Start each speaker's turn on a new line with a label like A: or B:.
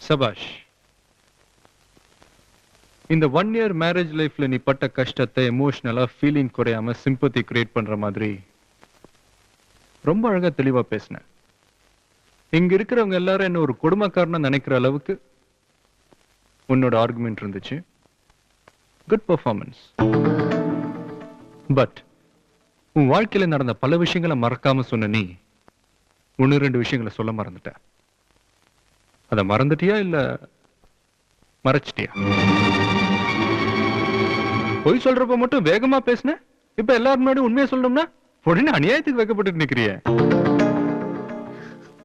A: சபாஷ். இந்த 1 year marriage லைஃப்ல நீ பட்ட கஷ்டத்தை எமோஷனலா ஃபீலிங் குறையாம சிம்பத்தி கிரியேட் பண்ற மாதிரி ரொம்ப அழகா தெளிவா பேசின. இங்க இருக்கிறவங்க எல்லாரும் என்ன ஒரு குடும்பக்காரனா நினைக்கிற அளவுக்கு உன்னோட ஆர்குமெண்ட் இருந்துச்சு. Good performance. பட் உன் வாழ்க்கையில நடந்த பல விஷயங்களை மறக்காம சொன்ன நீ 1-2 விஷயங்களை சொல்ல மறந்துட்ட. அத மறந்துட்டியா இல்ல மறைச்சிட்டியா? பொய் சொல்றப்ப மட்டும் வேகமா பேசின, இப்ப எல்லாரும் முன்னாடி உண்மையை சொல்லணும்னா உடனே அநியாயத்துக்கு வைக்கப்பட்டு நிக்கிறிய.